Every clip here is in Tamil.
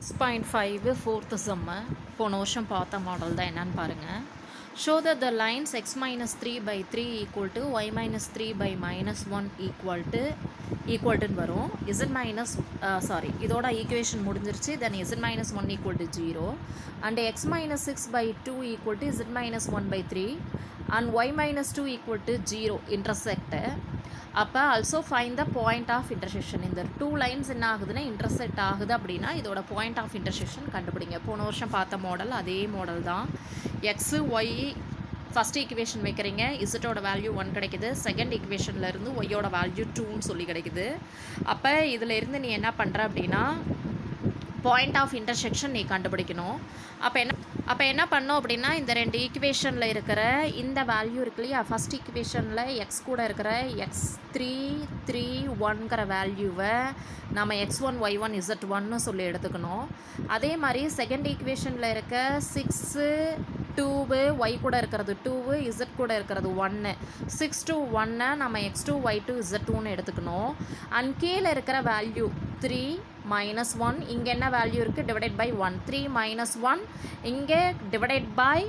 6.5 fourth sum போன வருஷம் பார்த்த மாடல் தான் என்னன்னு பாருங்கள். Show that the lines x minus 3 by 3 equal to y minus 3 by minus 1 equal to வரும். z minus இதோட ஈக்குவேஷன் முடிஞ்சிருச்சு. then z minus 1 equal to 0 and x minus 6 by 2 equal to z minus 1 by 3 and y minus 2 equal to 0 intersect. அப்போ also find the point of intersection. இந்த டூ லைன்ஸ் என்ன ஆகுதுன்னா இன்டர்செக்ட் ஆகுது அப்படின்னா இதோட பாயிண்ட் ஆஃப் இன்டர்செக்ஷன் கண்டுபிடிங்க. போன வருஷம் பார்த்த மாடல் அதே மாடல் தான். எக்ஸு ஒய் ஃபஸ்ட் ஈக்குவேஷன் வைக்கிறீங்க, இசட்டோட வேல்யூ 1 கிடைக்குது. செகண்ட் ஈக்குவேஷன்லேருந்து ஒய்யோட வேல்யூ 2ன்னு சொல்லி கிடைக்குது. அப்போ இதில் நீ என்ன பண்ணுற அப்படின்னா பாயிண்ட் ஆஃப் இன்டர்செக்ஷன் நீ கண்டுபிடிக்கணும். அப்போ என்ன பண்ணோம் அப்படின்னா இந்த ரெண்டு ஈக்குவேஷனில் இருக்கிற இந்த வேல்யூ இருக்கு இல்லையா, ஃபஸ்ட் ஈக்குவேஷனில் எக்ஸ் கூட இருக்கிற x3 வேல்யூவை நம்ம x1 y1 z1 சொல்லி எடுத்துக்கணும். அதே மாதிரி செகண்ட் ஈக்குவேஷனில் இருக்க 6 2 y கூட இருக்கிறது 2 z கூட இருக்கிறது 1 6 to 1 நம்ம x2 y2 z2ன்னு எடுத்துக்கணும். அண்ட் கீழே இருக்கிற வேல்யூ 3 minus 1 இங்கே என்ன வேல்யூ இருக்குது டிவைடட் பை 1 3 minus 1 இங்கே டிவைடட் பை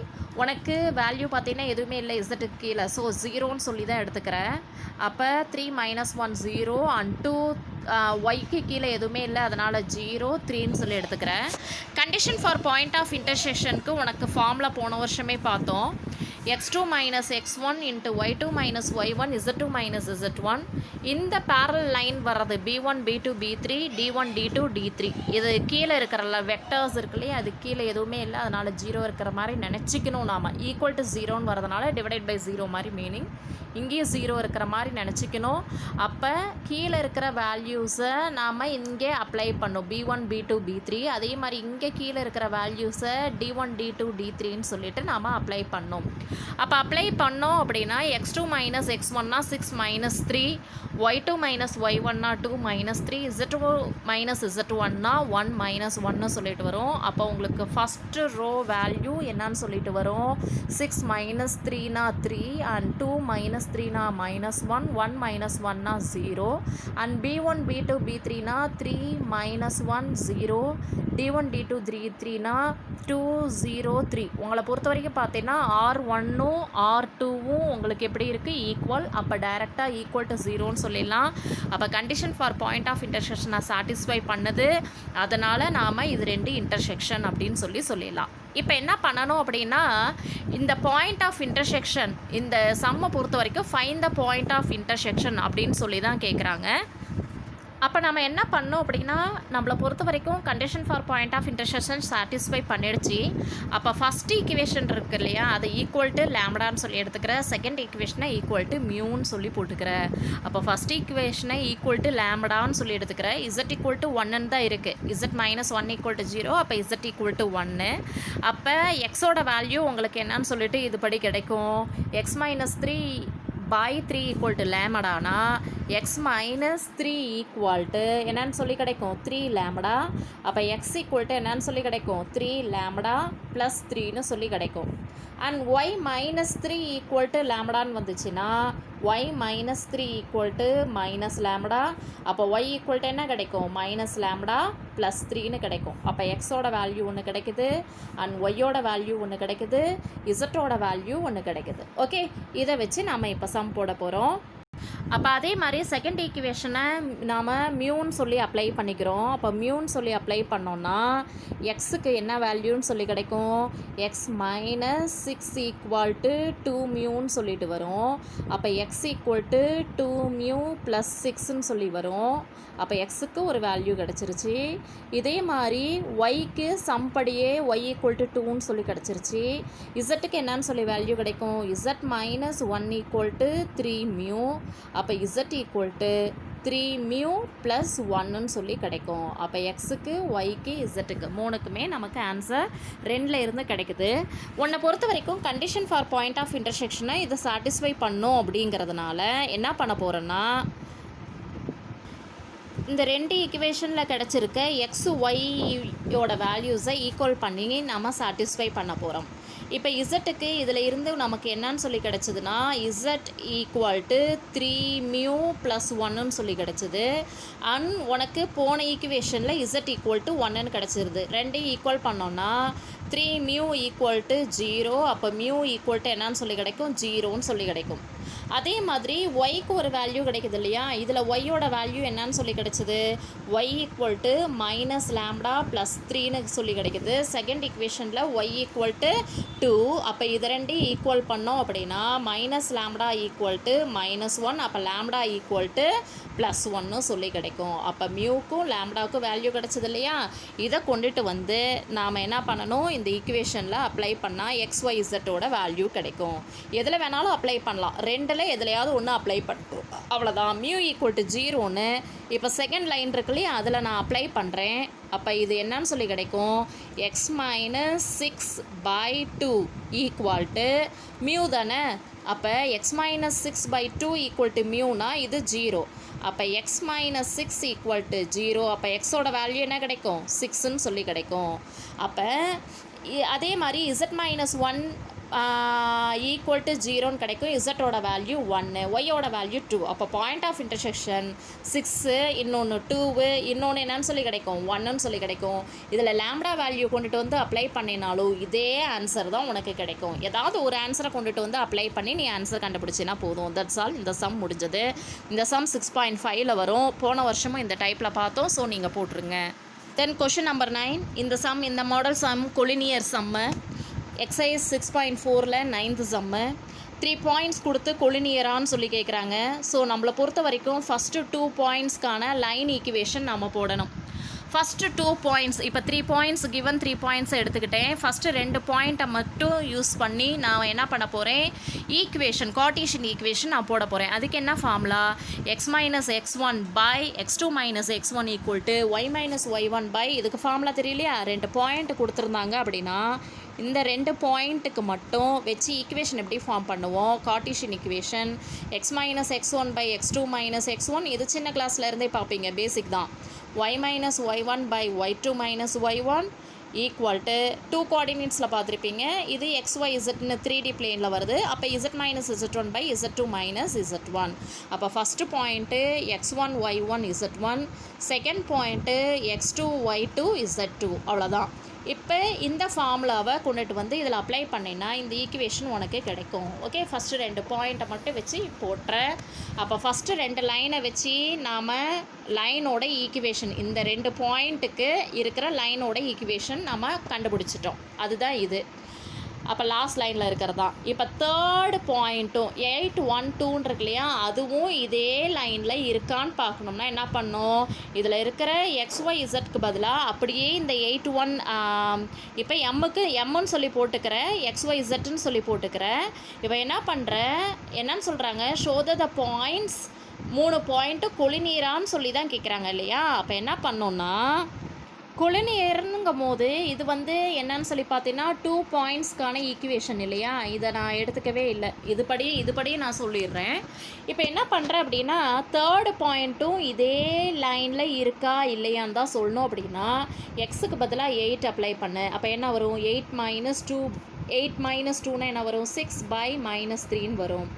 உனக்கு வேல்யூ பார்த்தீங்கன்னா எதுவுமே இல்லை இசட்டுக்கு கீழே, ஸோ 0ன்னு சொல்லி தான் எடுத்துக்கிறேன். அப்போ 3 minus 1 0 அண்ட் 2 ஒய்க்கு கீழே எதுவுமே இல்லை அதனால் 0 3ன்னு சொல்லி எடுத்துக்கிறேன். கண்டிஷன் ஃபார் பாயிண்ட் ஆஃப் இன்டர்செக்ஷனுக்கு உனக்கு ஃபார்மில் போன வருஷமே பார்த்தோம். x2 minus x1 into y2 minus y1 z2 minus z1 இந்த பேரல் லைன் வர்றது b1 b2 b3 d1 d2 d3 இது கீழே இருக்கிற வெக்டர்ஸ் இருக்கு இல்லையா, அது கீழே எதுவுமே இல்லை அதனால் 0 இருக்கிற மாதிரி நினச்சிக்கணும். நாம் ஈக்குவல் டு 0ன்னு வரதுனால டிவைடட் பை 0 மாதிரி மீனிங் இங்கேயும் 0 இருக்கிற மாதிரி நினச்சிக்கணும். அப்போ கீழே இருக்கிற வேல்யூஸை நாம் இங்கே அப்ளை பண்ணோம் b1 b2 b3. அதே மாதிரி இங்கே கீழே இருக்கிற வேல்யூஸை d1 d2 d3ன்னு சொல்லிட்டு நாம் அப்ளை பண்ணோம். அப்போ அப்ளை பண்ணோம் அப்படின்னா x2 மைனஸ் x1னா 6 மைனஸ் 3, y2 மைனஸ் y1னா 2 மைனஸ் 3, z2 மைனஸ் z1னா 1 மைனஸ் 1ன்னு சொல்லிட்டு வரும். அப்போ உங்களுக்கு ஃபஸ்ட்டு ரோ வேல்யூ என்னன்னு சொல்லிட்டு வரும் 6 மைனஸ் 3னா 3 அண்ட் 2 மைனஸ் 3னா மைனஸ் 1 1 மைனஸ் 1னா 0 அண்ட் b1 b2 b3னா 3 மைனஸ் 1 0 d1 d2 3னா 2 0 3. உங்களை பொறுத்த வரைக்கும் பார்த்தீங்கன்னா R1ம் R2வும் உங்களுக்கு எப்படி இருக்குது ஈக்குவல். அப்போ டைரெக்டாக ஈக்குவல் டு 0ன்னு சொல்லிடலாம். அப்போ கண்டிஷன் ஃபார் பாயிண்ட் ஆஃப் இன்டர்செக்ஷனை சாட்டிஸ்ஃபை பண்ணுது, அதனால் நாம் இது ரெண்டு இன்டர்செக்ஷன் அப்படின்னு சொல்லிடலாம். இப்போ என்ன பண்ணணும் அப்படின்னா இந்த பாயிண்ட் ஆஃப் இன்டர்செக்ஷன் இந்த சம்மை பொறுத்த வரைக்கும் find the point of intersection அப்படின்னு சொல்லி தான் கேட்குறாங்க. அப்போ நம்ம என்ன பண்ணோம் அப்படின்னா நம்மளை பொறுத்த வரைக்கும் condition for point of intersection satisfy பண்ணிடுச்சு. அப்போ ஃபஸ்ட் ஈக்குவேஷன் இருக்குது இல்லையா, அது ஈக்குவல் டு லேம்டான்னு சொல்லி எடுத்துக்கிறேன். செகண்ட் ஈக்குவேஷனை ஈக்குவல் டு மியூன்னு சொல்லி போட்டுக்கிறேன். அப்போ ஃபஸ்ட் ஈக்குவேஷனை ஈக்குவல் டு லேம்டான்னு சொல்லி எடுத்துக்கிறேன். இசட் ஈக்குவல் டு 1ன்னு தான் இருக்குது. இசட் மைனஸ் 1 ஈக்குவல் டு 0, அப்போ இசட் ஈக்குவல் டு 1. அப்போ எக்ஸோட வேல்யூ உங்களுக்கு என்னன்னு சொல்லிட்டு இதுபடி கிடைக்கும். X minus 3 by 3 equal to lambdaனா x minus 3 equal to என்னன்னு சொல்லி கிடைக்கும் 3 lambda. அப்போ x equal to என்னன்னு சொல்லி கிடைக்கும் 3 lambda plus 3ன்னு சொல்லி கிடைக்கும். And y minus 3 equal to lambdaன்னு வந்துச்சுன்னா y minus 3 equal to minus lambda. அப்போ y equal to என்ன கிடைக்கும் minus lambda plus 3ன்னு கிடைக்கும். அப்போ xோட வேல்யூ ஒன்று கிடைக்குது அண்ட் ஒய்யோட வேல்யூ ஒன்று கிடைக்குது, இசட்டோட வேல்யூ ஒன்று கிடைக்குது. ஓகே, இதை வச்சு நாம் இப்போ சம் போட போகிறோம். அப்போ அதே மாதிரி செகண்ட் ஈக்குவேஷனை நாம் மியூன்னு சொல்லி அப்ளை பண்ணிக்கிறோம். அப்போ மியூன்னு சொல்லி அப்ளை பண்ணோன்னா எக்ஸுக்கு என்ன வேல்யூன்னு சொல்லி கிடைக்கும் எக்ஸ் மைனஸ் 6 ஈக்குவல் டு 2 மியூன்னு சொல்லிட்டு வரும். அப்போ x equal to 2 mu plus 6ன்னு சொல்லி வரும். அப்போ எக்ஸுக்கு ஒரு வேல்யூ கிடச்சிருச்சு. இதே மாதிரி ஒய்க்கு சம்படியே ஒய் ஈக்குவல் டு 2ன்னு சொல்லி கிடச்சிருச்சு. இசட்டுக்கு என்னன்னு சொல்லி வேல்யூ கிடைக்கும் z minus 1 equal to 3 mu. அப்போ z equal to 3 mu plus 1ன்னு சொல்லி கிடைக்கும். அப்போ எக்ஸுக்கு ஒய்க்கு இசட்டுக்கு மூணுக்குமே நமக்கு ஆன்சர் 2ல் இருந்து கிடைக்குது. உன்னை பொறுத்த வரைக்கும் கண்டிஷன் ஃபார் பாயிண்ட் ஆஃப் இன்டர்செக்ஷனை இதை சாட்டிஸ்ஃபை பண்ணும் அப்படிங்கிறதுனால என்ன பண்ண போகிறோன்னா இந்த ரெண்டு ஈக்குவேஷனில் கிடச்சிருக்க எக்ஸ் ஒய்யோட வேல்யூஸை ஈக்குவல் பண்ணி நம்ம சாட்டிஸ்ஃபை பண்ண போகிறோம். இப்போ இசட்டுக்கு இதில் இருந்து நமக்கு என்னன்னு சொல்லி கிடச்சிதுன்னா இசட் ஈக்குவல் டு 3 + 1ன்னு சொல்லி கிடச்சிது. அண்ட் உனக்கு போன ஈக்குவேஷனில் இசட் ஈக்குவல் டு 1ன்னு கிடச்சிருது. ரெண்டையும் ஈக்குவல் பண்ணோன்னா 3 = 0. அப்போ ஈக்குவல் டு என்னன்னு சொல்லி கிடைக்கும், 0ன்னு சொல்லி கிடைக்கும். அதே மாதிரி ஒய்க்கு ஒரு வேல்யூ கிடைக்குது இல்லையா, இதில் ஒய்யோட வேல்யூ என்னன்னு சொல்லி கிடைச்சிது, ஒய் ஈக்குவல் டு -λ + 3ன்னு சொல்லி கிடைக்குது. செகண்ட் ஈக்குவேஷனில் ஒய் ஈக்குவல் டு 2. அப்போ இது ரெண்டையும் ஈக்குவல் பண்ணோம் அப்படின்னா -λ ஈக்குவல் டு -1. அப்போ λ ஈக்குவல் டு +1ன்னு சொல்லி கிடைக்கும். அப்போ மியூக்கும் லேம்டாவுக்கும் வேல்யூ கிடச்சிது இல்லையா, இதை கொண்டுட்டு வந்து நாம் என்ன பண்ணணும், இந்த ஈக்குவேஷனில் அப்ளை பண்ணால் XYZோட வேல்யூ கிடைக்கும். எதில் வேணாலும் அப்ளை பண்ணலாம், ரெண்டில் எதுலையாவது ஒன்று அப்ளை பண்ணுறோம், அவ்வளோதான். = 0ன்னு இப்போ செகண்ட் லைன் இருக்கு இல்லையா, அதில் நான் அப்ளை பண்ணுறேன். அப்போ இது என்னன்னு சொல்லி கிடைக்கும், x - 6/2 = தானே. அப்போ x - 6/2 = இது 0. அப்போ x - 6 = 0. அப்போ எக்ஸோட வேல்யூ என்ன கிடைக்கும், 6ன்னு சொல்லி கிடைக்கும். அப்போ அதே மாதிரி z - 1 = 0ன்னு கிடைக்கும். இசட்டோட வேல்யூ 1, ஒய்யோட வேல்யூ 2. அப்போ பாயிண்ட் ஆஃப் இன்டர்செக்ஷன் 6, இன்னொன்று 2, இன்னொன்று என்னன்னு சொல்லி கிடைக்கும், 1ன்னு சொல்லி கிடைக்கும். இதில் லேம்டா வேல்யூ கொண்டுட்டு வந்து அப்ளை பண்ணினாலும் இதே ஆன்சர் தான் உனக்கு கிடைக்கும். ஏதாவது ஒரு ஆன்சரை கொண்டுட்டு வந்து அப்ளை பண்ணி நீ ஆன்சர் கண்டுபிடிச்சின்னா போதும். That's all. இந்த சம் முடிஞ்சது. இந்த சம் 6.5ல் வரும். போன வருஷமும் இந்த டைப்பில் பார்த்தோம். ஸோ நீங்கள் போட்டுருங்க. தென் கொஷின் நம்பர் 9. இந்த சம், இந்த மாடல் சம் கொலினியர் சம்மு. எக்ஸசைஸ் 6.4ல் 9th சம்மு. 3 பாயிண்ட்ஸ் கொடுத்து கொலினியரான்னு சொல்லி கேட்குறாங்க. ஸோ நம்மளை பொறுத்த வரைக்கும் ஃபஸ்ட்டு 2 பாயிண்ட்ஸ்க்கான லைன் ஈக்குவேஷன் நம்ம போடணும். ஃபஸ்ட்டு 2 பாயிண்ட்ஸ், இப்போ 3 பாயிண்ட்ஸ் கிவன் 3 பாயிண்ட்ஸை எடுத்துக்கிட்டேன். ஃபஸ்ட்டு 2 பாயிண்ட்டை மட்டும் யூஸ் பண்ணி நான் என்ன பண்ண போகிறேன், ஈக்குவேஷன், கார்ட்டீசியன் ஈக்குவேஷன் நான் போட போகிறேன். அதுக்கு என்ன formula, x - x1 / x2 - x1 = y - y1 / இதுக்கு ஃபார்முலா தெரியலையா, 2 பாயிண்ட் கொடுத்துருந்தாங்க அப்படின்னா இந்த 2 பாயிண்ட்டுக்கு மட்டும் வச்சு ஈக்குவேஷன் எப்படி ஃபார்ம் பண்ணுவோம், Cartesian equation. x - x1 / x2 - x1 இது சின்ன கிளாஸில் இருந்தே பார்ப்பீங்க, பேசிக் தான். y - y1 / y2 - y1 equal to 2 கோஆர்டினேட்ஸில் பார்த்துருப்பீங்க. இது XYZன்னு 3D பிளேனில் வருது. அப்போ Z - Z1 / Z2 - Z1. அப்போ first point x1 y1 Z1, second point x2 y2 Z2. அவ்வளோதான். இப்போ இந்த ஃபார்முலாவை கொண்டுட்டு வந்து இதில் அப்ளை பண்ணினா இந்த ஈக்குவேஷன் உனக்கு கிடைக்கும். ஓகே, ஃபஸ்ட்டு 2 பாயிண்ட்டை மட்டும் வச்சு போட்டுறேன். அப்போ ஃபஸ்ட்டு 2 லைனை வச்சு நாம் லைனோட ஈக்குவேஷன், இந்த 2 பாயிண்ட்டுக்கு இருக்கிற லைனோட ஈக்குவேஷன் நம்ம கண்டுபிடிச்சிட்டோம். அதுதான் இது. அப்போ லாஸ்ட் லைனில் இருக்கிறது தான். இப்போ தேர்டு பாயிண்ட்டும் 8, 1, 2 இருக்கு இல்லையா, அதுவும் இதே லைனில் இருக்கான்னு பார்க்கணும்னா என்ன பண்ணணும், இதில் இருக்கிற XYZக்கு பதிலாக அப்படியே இந்த 8, 1 இப்போ எம்முக்கு எம்முன்னு சொல்லி போட்டுக்கிறேன், XYZன்னு சொல்லி போட்டுக்கிறேன். இப்போ என்ன பண்ணுறேன், என்னன்னு சொல்கிறாங்க, ஷோ த பாயிண்ட்ஸ், 3 பாயிண்ட்டு கொலினியரான்னு சொல்லி தான் கேட்குறாங்க இல்லையா. அப்போ என்ன பண்ணோன்னா, கொலினியர்னுங்கும் போது இது வந்து என்னன்னு சொல்லி பார்த்தீங்கன்னா 2 பாயிண்ட்ஸ்க்கான ஈக்குவேஷன் இல்லையா, இதை நான் எடுத்துக்கவே இல்லை. இதுபடி நான் சொல்லிடுறேன். இப்போ என்ன பண்ணுறேன் அப்படின்னா, தேர்டு பாயிண்ட்டும் இதே லைனில் இருக்கா இல்லையான்னு தான் சொல்லணும். அப்படின்னா எக்ஸுக்கு பதிலாக 8 அப்ளை பண்ணு. அப்போ என்ன வரும், 8 - 2, 8 - 2னா என்ன வரும், 6/-3ன்னு வரும்.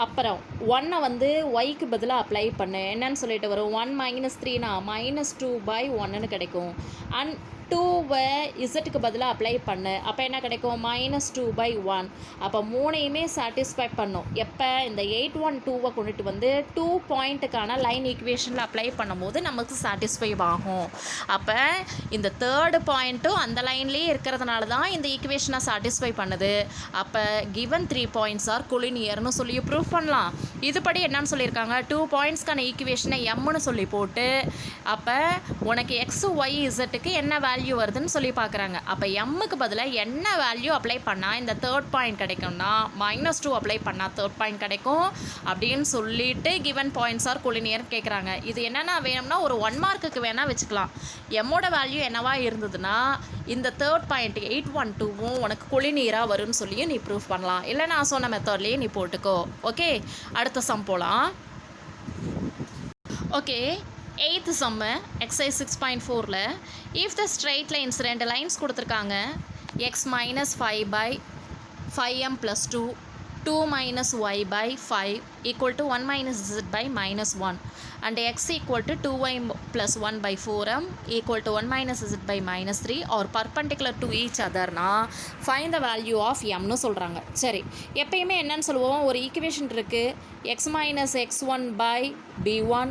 அப்புறம் 1 வந்து ஒய்க்கு பதிலாக அப்ளை பண்ணு, என்னன்னு சொல்லிட்டு வரும், 1 - 3னா -2/1ன்னு கிடைக்கும். அண்ட் 2வை இசட்டுக்கு பதிலாக அப்ளை பண்ணு, அப்போ என்ன கிடைக்கும், -2/1. அப்போ 3ஐயுமே சாட்டிஸ்ஃபை பண்ணும். எப்போ, இந்த 8, 1, 2வை கொண்டுட்டு வந்து 2 பாயிண்ட்டுக்கான லைன் ஈக்குவேஷனில் அப்ளை பண்ணும்போது நமக்கு சாட்டிஸ்ஃபை ஆகும். அப்போ இந்த தேர்டு பாயிண்ட்டும் அந்த லைன்லேயே இருக்கிறதுனால தான் இந்த ஈக்குவேஷனை சாட்டிஸ்ஃபை பண்ணுது. அப்போ கிவன் 3 பாயிண்ட்ஸ் ஆர் கொலினியர்னு சொல்லி ப்ரூவ் பண்ணலாம். இதுபடி என்னன்னு சொல்லியிருக்காங்க, 2 பாயிண்ட்ஸ்க்கான ஈக்குவேஷனை எம்னு சொல்லி போட்டு அப்போ உனக்கு XYZக்கு என்ன வேல்யூ வருதுன்னு சொல்லி பார்க்குறாங்க. அப்போ எம்முக்கு பதிலாக என்ன வேல்யூ அப்ளை பண்ணால் இந்த தேர்ட் பாயிண்ட் கிடைக்கும்னா -2 அப்ளை பண்ணால் தேர்ட் பாயிண்ட் கிடைக்கும் அப்படின்னு சொல்லிட்டு கிவன் பாயிண்ட்ஸ் ஆர் கொலினியர் கேட்குறாங்க. இது என்னென்னா வேணும்னா ஒரு 1 மார்க்குக்கு வேணால் வச்சுக்கலாம். எம்மோட வேல்யூ என்னவா இருந்ததுன்னா இந்த தேர்ட் பாயிண்ட் 8, 1, 2வும் உனக்கு கொலினியராக வரும்னு சொல்லியும் நீ ப்ரூஃப் பண்ணலாம். இல்லை நான் சொன்ன மெத்தட்லேயே நீ போட்டுக்கோ. ஓகே, அடுத்த சம் போகலாம். ஓகே, 8th சம்மு எக்ஸசைஸ் 6.4ல் if the straight lines 2 lines கொடுத்துருக்காங்க, x - 5/, 5m plus 2, 2 minus y by 5 equal to 1 minus z by minus 1 and x equal to 2y plus 1 by 4m equal to 1 minus z by minus 3 or perpendicular to each other na find the value of m னு சொல்கிறாங்க. சரி, எப்பயுமே என்னன்னு சொல்லுவோம், ஒரு ஈக்குவேஷன் இருக்குது, x minus x1 by b1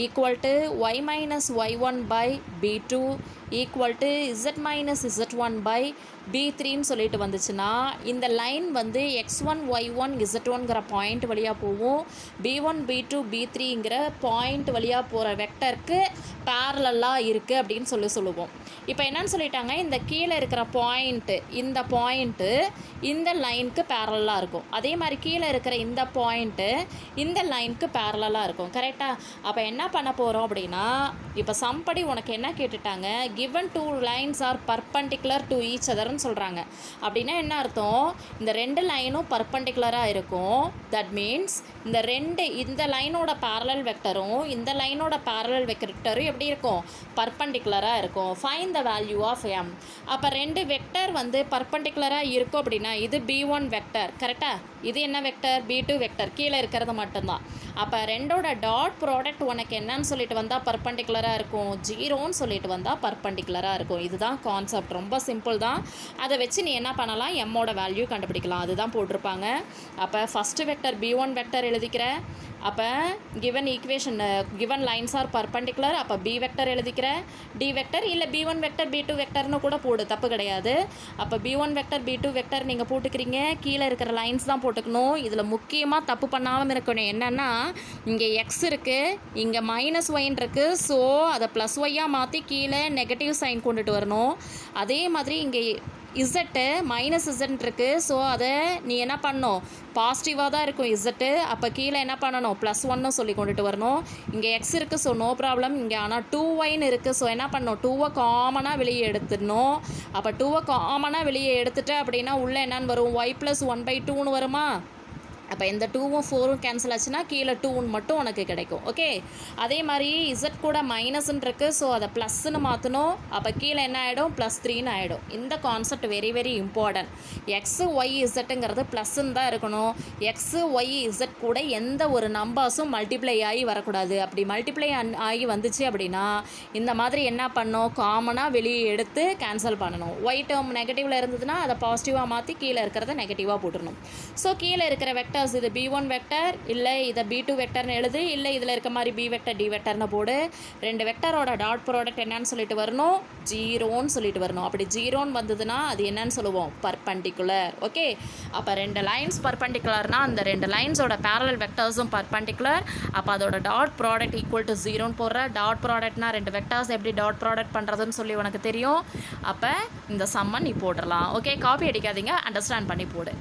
equal to y minus y1 by b2 equal to z minus z1 by b3ன்னு சொல்லிட்டு வந்துச்சுன்னா இந்த லைன் வந்து x1 y1 z1ங்கிற பாயிண்ட் வழியாக போகும், b1 b2 b3ங்கிற பாயிண்ட் வழியாக போகிற வெக்டருக்கு பேரலாக இருக்குது அப்படின்னு சொல்லுவோம். இப்போ என்னன்னு சொல்லிட்டாங்க, இந்த கீழே இருக்கிற பாயிண்ட்டு இந்த பாயிண்ட்டு இந்த லைனுக்கு பேரலாக இருக்கும், அதே மாதிரி கீழே இருக்கிற இந்த பாயிண்ட்டு இந்த லைனுக்கு பேரலாக இருக்கும். கரெக்டாக? அப்போ என்ன பண்ண போகிறோம் அப்படின்னா, இப்போ சம்படி உனக்கு என்ன கேட்டுட்டாங்க, given two lines are perpendicular to each other ன்னு சொல்கிறாங்க. அப்படின்னா என்ன அர்த்தம், இந்த ரெண்டு லைனும் பர்பண்டிகுலராக இருக்கும். தட் மீன்ஸ் இந்த லைனோட பேரலல் வெக்டரும் இந்த லைனோட பேரலல் வெக்டரும் எப்படி இருக்கும், பர்பண்டிகுலராக இருக்கும். Find the value of m. அப்போ ரெண்டு வெக்டர் வந்து பர்பண்டிகுலராக இருக்கும் அப்படின்னா இது b1 வெக்டர், கரெக்டாக? இது என்ன வெக்டர், b2 வெக்டர், கீழே இருக்கிறது மட்டும்தான். அப்போ ரெண்டோட டாட் ப்ராடக்ட் உனக்கு என்னன்னு சொல்லிட்டு வந்தால் பர்பண்டிகுலராக இருக்கும், 0ன்னு சொல்லிட்டு வந்தால் பர்பண்டிகுலராக இருக்கும். இதுதான் கான்செப்ட், ரொம்ப சிம்பிள் தான். அதை வச்சு நீ என்ன பண்ணலாம், எம்மோட வேல்யூ கண்டுபிடிக்கலாம். அதுதான் போட்டிருப்பாங்க. அப்போ ஃபஸ்ட்டு வெக்டர் b1 வெக்டர் எழுதிக்கிற, அப்போ given equation given lines R perpendicular, அப்போ b வெக்டர் எழுதிக்கிற, d வெக்டர் இல்லை b1 வெக்டர் b2 வெக்டர்னு கூட போடு, தப்பு கிடையாது. அப்போ b1 வெக்டர் b2 வெக்டர் நீங்கள் போட்டுக்கிறீங்க, கீழே இருக்கிற லைன்ஸ் தான் போட்டுக்கணும். இதில் முக்கியமாக தப்பு பண்ணாமல் இருக்கணும் என்னென்னா, இங்கே எக்ஸ் இருக்குது, இங்கே மைனஸ் ஒயின் இருக்குது, ஸோ அதை ப்ளஸ் ஒய்யாக மாற்றி கீழே நெகட்டிவ் சைன் கொண்டுட்டு வரணும். அதே மாதிரி இங்கே இசட்டு மைனஸ் இசட் இருக்குது, ஸோ அதை நீ என்ன பண்ணணும், பாசிட்டிவாக தான் இருக்கும் இசட்டு, அப்போ கீழே என்ன பண்ணணும், ப்ளஸ் ஒன்னு சொல்லி கொண்டுட்டு வரணும். இங்கே எக்ஸ் இருக்குது, ஸோ நோ ப்ராப்ளம். இங்கே ஆனால் 2y இருக்குது, ஸோ என்ன பண்ணணும், 2வை காமனாக வெளியே எடுத்துடணும். அப்போ 2வை காமனாக வெளியே எடுத்துட்டு அப்படின்னா உள்ளே என்னன்னு வரும், y + 1/2ன்னு வருமா. அப்போ இந்த 2வும் 4ம் கேன்சல் ஆச்சுன்னா கீழே 2ன்னு மட்டும் உனக்கு கிடைக்கும். ஓகே, அதே மாதிரி இசட் கூட மைனஸ்ன்னு இருக்குது, ஸோ அதை ப்ளஸ்ன்னு மாற்றணும். அப்போ கீழே என்ன ஆகிடும், +3ன்னு ஆகிடும். இந்த concept very very important. X y இசட்டுங்கிறது ப்ளஸ்ன்னு தான் இருக்கணும். எக்ஸு ஒய் இசட் கூட எந்த ஒரு நம்பர்ஸும் மல்டிப்ளை ஆகி வரக்கூடாது. அப்படி மல்டிப்ளை ஆகி வந்துச்சு அப்படின்னா இந்த மாதிரி என்ன பண்ணணும், காமனாக வெளியே எடுத்து கேன்சல் பண்ணணும். ஒய் டேர்ம் நெகட்டிவில் இருந்ததுன்னா அதை பாசிட்டிவாக மாற்றி கீழே இருக்கிறத நெகட்டிவாக போட்டுடணும். ஸோ கீழே இருக்கிற வெக்டர் இது b1 வெக்டர், இல்லை இதை b2 வெக்டர்னு எழுது, இல்லை இதில் இருக்க மாதிரி b வெக்டர் d வெக்டர்னு போடு. ரெண்டு வெக்டரோட டாட் ப்ராடக்ட் என்னன்னு சொல்லிட்டு வரணும், 0ன்னு சொல்லிட்டு வரணும். அப்படி 0ன்னு வந்ததுன்னா அது என்னன்னு சொல்லுவோம், பர்பண்டிகுலர். ஓகே, அப்போ ரெண்டு லைன்ஸ் பர்பண்டிகுலர்னா அந்த ரெண்டு லைன்ஸோட பேரலல் வெக்டர்ஸும் பர்பண்டிகுலர். அப்போ அதோட டாட் ப்ராடக்ட் ஈக்குவல் டு 0ன்னு போடுற. டாட் ப்ராடக்ட்னா ரெண்டு வெக்டர்ஸ் எப்படி டாட் ப்ராடக்ட் பண்ணுறதுன்னு சொல்லி உனக்கு தெரியும். அப்போ இந்த சம்மை நீ போட்டுடலாம். ஓகே, காப்பி அடிக்காதீங்க, அண்டர்ஸ்டாண்ட் பண்ணி போடு.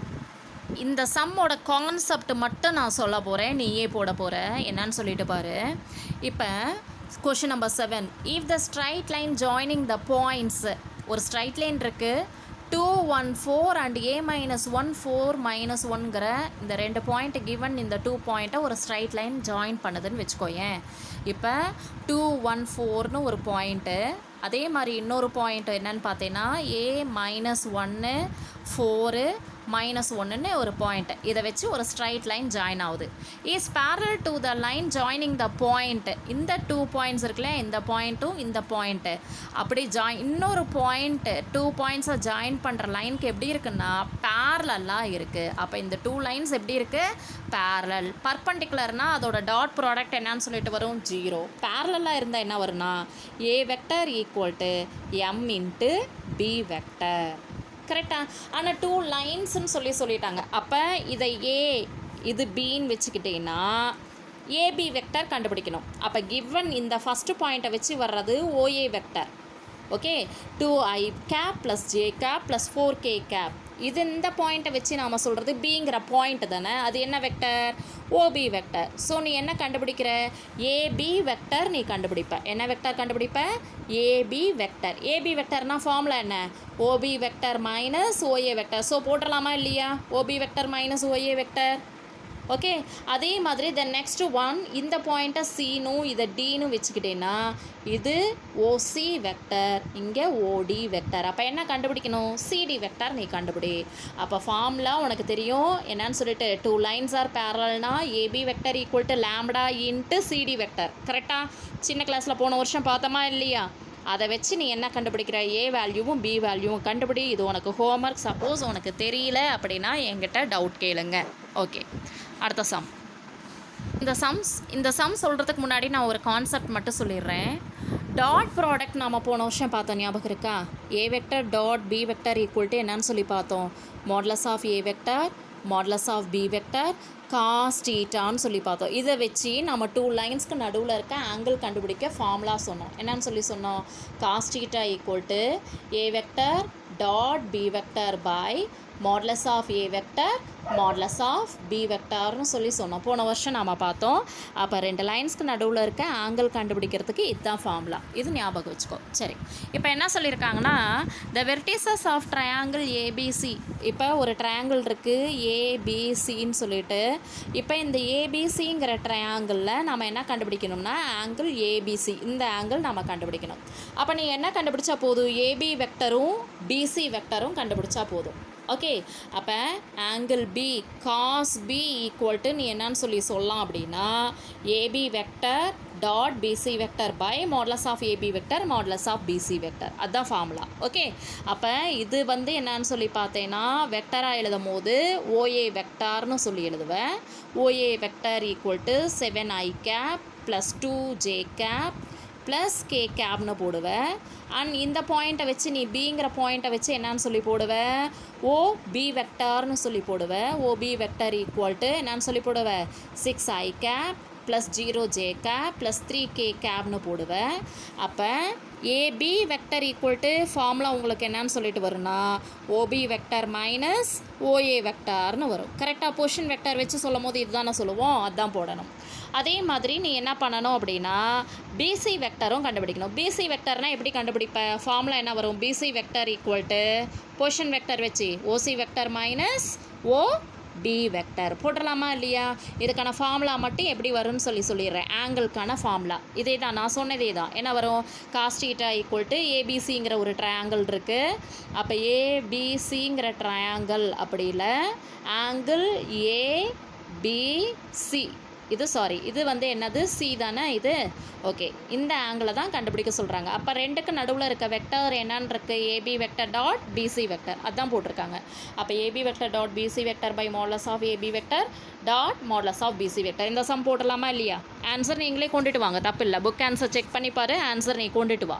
இந்த சம்மோட கான்செப்ட் மட்டும் நான் சொல்ல போகிறேன், நீயே போட போகிற. என்னன்னு சொல்லிட்டு பாரு. இப்போ question number 7, if the straight line joining the points, ஒரு ஸ்ட்ரைட் லைன் இருக்குது, 2 1 4 அண்ட் a - 1 4 - 1ங்கிற இந்த ரெண்டு பாயிண்ட் கிவன் இந்த 2 பாயிண்ட்டை ஒரு ஸ்ட்ரைட் லைன் ஜாயின் பண்ணுதுன்னு வச்சுக்கோயேன். இப்போ 2 1 4ன்னு ஒரு பாயிண்ட்டு, அதே மாதிரி இன்னொரு பாயிண்ட் என்னன்னு பார்த்தீங்கன்னா a - 1 4 -1ன்னு ஒரு பாயிண்ட். இதை வச்சு ஒரு ஸ்ட்ரைட் லைன் ஜாயின் ஆகுது. Is parallel to the line joining the point. இந்த 2 பாயிண்ட்ஸ் இருக்குல்ல, இந்த பாயிண்ட்டும் இந்த பாயிண்ட்டு அப்படி இன்னொரு பாயிண்ட் 2 பாயிண்ட்ஸை ஜாயின் பண்ணுற லைனுக்கு எப்படி இருக்குன்னா பேரலாக இருக்குது. அப்போ இந்த 2 லைன்ஸ் எப்படி இருக்குது, பேரலல். பர்பண்டிகுலர்னால் அதோட டாட் ப்ராடக்ட் என்னன்னு சொல்லிட்டு வரும், 0. பேரலாக இருந்தால் என்ன வரும்னா a vector equal to m × b vector. கரெக்டாக? ஆனால் 2 லைன்ஸ்ன்னு சொல்லிட்டாங்க. அப்போ இதை ஏ இது பின்னு வச்சுக்கிட்டேன்னா ஏபி வெக்டர் கண்டுபிடிக்கணும். அப்போ கிவன் இந்த ஃபஸ்ட்டு பாயிண்ட்டை வச்சு வர்றது OA vector. Okay, 2i cap + j cap + 4k cap. இது இந்த பாயிண்ட்டை வச்சு நாம் சொல்கிறது பிங்கிற பாயிண்ட் தானே, அது என்ன வெக்டர், ஓபி வெக்டர். ஸோ நீ என்ன கண்டுபிடிக்கிற, ஏபி வெக்டர் நீ கண்டுபிடிப்ப. என்ன வெக்டர் கண்டுபிடிப்ப, ஏபி வெக்டர். ஏபி வெக்டர்னால் ஃபார்முலா என்ன, OB vector minus OA vector. So போட்டுடலாமா இல்லையா, OB vector minus OA vector. Okay. அதே மாதிரி தென் நெக்ஸ்ட் ஒன் இந்த பாயிண்ட்டை சினும் இதை டின்னு வச்சுக்கிட்டேன்னா இது ஓசி வெக்டர், இங்கே ஓடி வெக்டர். அப்போ என்ன கண்டுபிடிக்கணும்? சிடி வெக்டர் நீ கண்டுபிடி. அப்போ ஃபார்முலா உனக்கு தெரியும் என்னன்னு சொல்லிட்டு, 2 lines are parallelனா AB vector equal to lambda into CD vector. கரெக்டாக சின்ன கிளாஸில் போன வருஷம் பார்த்தோமா இல்லையா? அதை வச்சு நீ என்ன கண்டுபிடிக்கிற? ஏ வேல்யூவும் பி வேல்யூவும் கண்டுபிடி. இது உனக்கு ஹோம்ஒர்க். சப்போஸ் உனக்கு தெரியல அப்படின்னா என்கிட்ட டவுட் கேளுங்க. ஓகே, அடுத்த சம். இந்த சம் சொல்கிறதுக்கு முன்னாடி நான் ஒரு கான்செப்ட் மட்டும் சொல்லிடுறேன். டாட் ப்ராடக்ட் நாம் போன வருஷம் பார்த்தோம், ஞாபகம் இருக்கா? A vector dot B vector equal to என்னன்னு சொல்லி பார்த்தோம்? Modulus of A vector modulus of B vector cos டீட்டான்னு சொல்லி பார்த்தோம். இதை வச்சு நம்ம 2 லைன்ஸ்க்கு நடுவில் இருக்க ஆங்கிள் கண்டுபிடிக்க ஃபார்முலா சொன்னோம். என்னன்னு சொல்லி சொன்னோம்? Cos theta equal to A vector dot B vector by modulus of A vector modulus of B வெக்டார்னு சொல்லி சொன்னோம். போன வருஷம் நாம் பார்த்தோம். அப்போ 2 லைன்ஸ்க்கு நடுவில் இருக்க ஆங்கிள் கண்டுபிடிக்கிறதுக்கு இதுதான் ஃபார்முலா. இது ஞாபகம் வச்சுக்கோ. சரி, இப்போ என்ன சொல்லியிருக்காங்கன்னா, the vertices of triangle ABC. இப்போ ஒரு ட்ரையாங்கிள் இருக்குது ஏபிசின்னு சொல்லிட்டு, இப்போ இந்த ஏபிசிங்கிற ட்ரையாங்கிளில் நம்ம என்ன கண்டுபிடிக்கணும்னா ஆங்கிள் ஏபிசி, இந்த ஆங்கிள் நம்ம கண்டுபிடிக்கணும். அப்போ நீ என்ன கண்டுபிடிச்சா போதும்? ஏபி வெக்டரும் பிசி வெக்டரும் கண்டுபிடிச்சா போதும். ஓகே, அப்போ angle B cos B equal to நீ என்னன்னு சொல்லி சொல்லலாம் அப்படின்னா AB vector dot BC vector by modulus of AB vector modulus of BC vector. அதுதான் ஃபார்முலா. ஓகே, அப்போ இது வந்து என்னன்னு சொல்லி பார்த்தேன்னா வெக்டராக எழுதும் போது ஓஏ வெக்டார்னு சொல்லி எழுதுவேன். OA vector equal to 7i cap plus 2j cap plus K கேப்னு போடுவேன். அண்ட் இந்த பாயிண்ட்டை வச்சு நீ பிங்கிற பாயிண்ட்டை வச்சு என்னன்னு சொல்லி போடுவேன்? ஓ பி வெக்டார்னு சொல்லி போடுவேன். O B vector equal to என்னன்னு சொல்லி போடுவேன்? 6i cap plus 0j cap plus 3k கேப்னு போடுவேன். அப்போ AB vector equal to formula உங்களுக்கு என்னன்னு சொல்லிட்டு வரும்னா ஓபி வெக்டர் மைனஸ் ஓஏ வெக்டார்னு வரும். கரெக்டாக பொசிஷன் வெக்டர் வச்சு சொல்லும் போது இதுதானே சொல்லுவோம், அதுதான் போடணும். அதே மாதிரி நீ என்ன பண்ணணும் அப்படின்னா பிசி வெக்டரும் கண்டுபிடிக்கணும். பிசி வெக்டர்னால் எப்படி கண்டுபிடிப்ப? ஃபார்முலா என்ன வரும்? PC vector equal to position vector வச்சு ஓசி வெக்டர் மைனஸ் ஓ டி வெக்டர் போட்டுடலாமா இல்லையா? இதுக்கான ஃபார்முலா மட்டும் எப்படி வரும்னு சொல்லிடுறேன். ஆங்கிள்க்கான ஃபார்முலா இதே தான், நான் சொன்னதே தான். என்ன வரும்? காஸ் டீட்டா ஈக்குவல் டு ஏபிசிங்கிற ஒரு ட்ரையாங்கிள் இருக்குது. அப்போ ஏபிசிங்கிற ட்ரையாங்கிள் அப்படி இல்லை, ஆங்கிள் ஏபிசி. இது வந்து என்னது? சி தானே இது? ஓகே, இந்த ஆங்கிளை தான் கண்டுபிடிக்க சொல்கிறாங்க. அப்போ ரெண்டுக்கு நடுவில் இருக்க வெக்டர் என்னன்னு இருக்கு? AB vector dot BC vector, அதான் போட்டிருக்காங்க. அப்போ AB vector dot BC vector by modulus of AB vector dot modulus of BC vector. இந்த சம் போடலாமா இல்லையா? ஆன்சர் நீங்களே கொண்டுட்டு வாங்க, தப்பு இல்லை. புக் ஆன்சர் செக் பண்ணி பாரு, ஆன்சர் நீ கொண்டுட்டு வா.